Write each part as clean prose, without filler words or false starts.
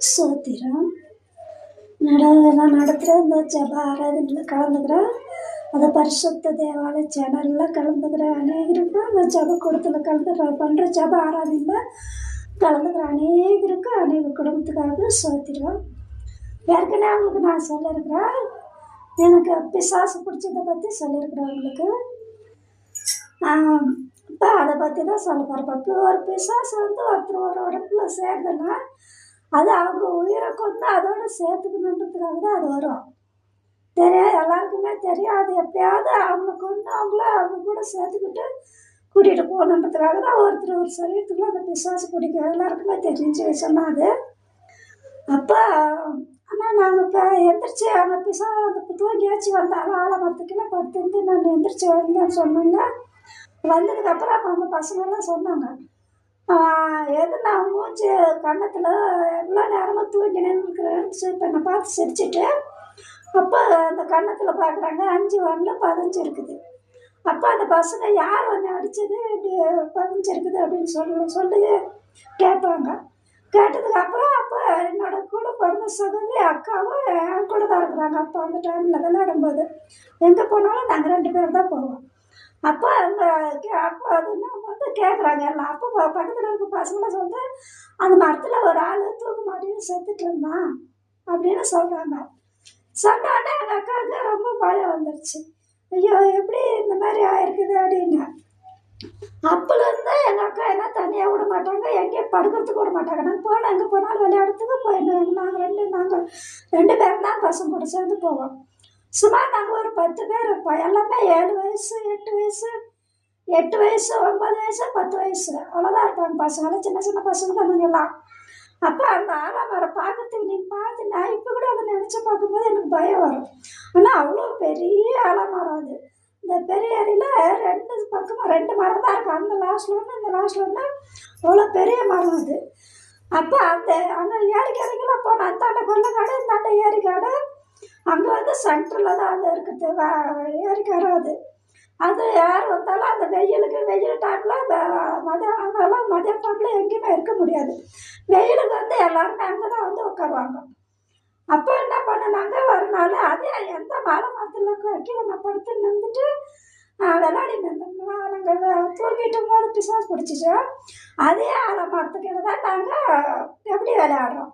சோத்திரம் நான் நடத்துகிற இந்த ஜப ஆராதனையில் கலந்துக்கிறேன். அதை பரிசுத்த தேவாலய சேனலில் கலந்துக்கிறேன். அநேகருக்கு அந்த ஜப கூடத்தில் பண்ணுற ஜப ஆராதனையில் கலந்துக்கிற அநேகருக்கு அநேக குடும்பத்துக்காக சோத்திரம். ஏற்கனவே அவங்களுக்கு நான் சொல்லியிருக்கிறேன், எனக்கு பிசாசு பிடிச்சதை பற்றி சொல்லியிருக்கிறேன் அவங்களுக்கு. இப்போ அதை பற்றி தான் சொல்ல போகிறேன். இப்போ ஒரு பிசாசு ஒருத்தர் ஒரு உடம்புல சேர்ந்தனா அது அவங்க உயிரை கொண்டு அதோடு சேர்த்துக்கணுன்றதுக்காக தான் அது வரும். எல்லாருக்குமே தெரியும். அது எப்படியாவது அவங்கள கொண்டு அவங்க கூட சேர்த்துக்கிட்டு கூட்டிகிட்டு போகணுன்றதுக்காக தான் ஒருத்தர் ஒரு சரீரத்துக்குள்ள அந்த பிசாசு பிடிக்கும். எல்லாருக்குமே தெரிஞ்ச விஷயம் அது. அப்போ ஆனால் நாங்கள் இப்போ எந்திரிச்சு அந்த அந்த தூங்கியாச்சு வந்தாலும் ஆலமரத்துக்குள்ள படுத்துருந்து நான் எந்திரிச்சு வந்தேன்னு சொன்னோன்னா வந்ததுக்கப்புறம் அப்போ அந்த பசங்கள்லாம் சொன்னாங்க, எது நான் மூச்சு கன்னத்தில் எவ்வளோ நேரமாக தூங்கினேன்னு இருக்கிறேன்னு இப்போ என்னை பார்த்து சிரிச்சுட்டு அப்போ அந்த கன்னத்தில் பார்க்குறாங்க 5 வரல 15 இருக்குது. அப்போ அந்த பசங்க யார் ஒன்று அடித்தது இப்படி 15 இருக்குது அப்படின்னு சொல்லி கேட்பாங்க. கேட்டதுக்கப்புறம் அப்போ என்னோட கூட பிறந்த சகோதரி அக்காவும் என் கூட தான் இருக்கிறாங்க. அப்போ அந்த டைமில் விளையாடும்போது எங்கே போனாலும் நாங்கள் 2 பேர் தான் போவோம். அப்போ அப்போ அது வந்து கேட்குறாங்க எல்லாம். அப்போ பக்கத்தில் இருக்க பசங்களாம் சொல்லிட்டு அந்த மரத்தில் ஒரு ஆள் தூக்கு மாட்டின்னு செத்துட்டு இருந்தான் அப்படின்னு சொல்கிறாங்க. சொன்னோடனே எங்கள் அக்காவுக்கு ரொம்ப பயம் வந்துடுச்சு. ஐயோ எப்படி இந்த மாதிரி ஆயிருக்குது அப்படின்னு. அப்போலேருந்து எங்கள் அக்கா என்ன தனியாக விட மாட்டாங்க, எங்கேயும் படுக்கிறதுக்கு விட மாட்டாங்க. நாங்கள் போனால் எங்கே போனாலும் விளையாடுறதுக்கு நாங்கள் 2 பேரும் தான் பசங்க கூட சேர்ந்து போவோம். சுமார் நாங்கள் ஒரு 10 பேர் இருப்போம். எல்லாமே 7 வயசு 8 வயசு 9 வயசு 10 வயசு அவ்வளோதான் இருப்பாங்க. பசங்களாம் சின்ன சின்ன பசங்க தான் எல்லாம். அப்போ அந்த ஆலமரம் பார்க்கறதுக்கு நீங்கள் பார்த்து நான் இப்போ கூட அதை நினச்சி பார்க்கும்போது எனக்கு பயம் வரும். ஆனால் அவ்வளோ பெரிய ஆலமரம் அது. இந்த பெரிய அருவியில் 2 பக்கமும் 2 மரம் தான் இருக்கும். அந்த லாஸ்ட்டில் ஒன்று இந்த லாஸ்ட்டில் ஒன்று அவ்வளோ பெரிய மரம் அது. அப்போ அங்கே ஏரிக்கரைக்கெல்லாம் போனோம். அந்தாண்ட கொல்லைக்காடு இந்தாண்ட ஏரிக்காடு. அங்கே வந்து சென்டரில் தான் அது இருக்குது ஏரிக்கரை அது. அது யார் வந்தாலும் அந்த வெயில் டைமில் மதிய டைமில் எங்கேயுமே இருக்க முடியாது. வெயிலுக்கு வந்து எல்லாருமே அங்கே தான் வந்து உட்காருவாங்க. அப்போ என்ன பண்ணினாங்க ஒரு நாள் அதே எந்த மலை மரத்தில் கீழே நான் படுத்து நின்றுட்டு விளையாடி நின்றோம். நாங்கள் தூங்கிட்டு போது பிசாசு பிடிச்சிச்சு. அதே ஆலமரத்துக்கிட்ட தான் நாங்கள் கபடி விளையாடுறோம்.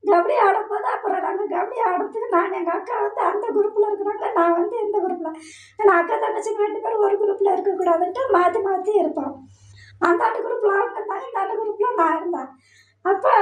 கபடி ஆடும்போது அப்புறம் நாங்கள் கபடி ஆடுறதுக்கு நான் எங்கள் அக்கா வந்து அந்த குரூப்பில் இருக்கிறாங்க, நான் வந்து இந்த குரூப்பில். ஏன்னா அக்கா தங்கச்சி 2 பேரும் ஒரு குரூப்பில் இருக்கக்கூடாதுன்ட்டு மாற்றி இருப்போம். அந்த குரூப்பில் அவங்க இருந்தாங்க, இந்த குரூப்பில் நான் இருந்தேன். அப்போ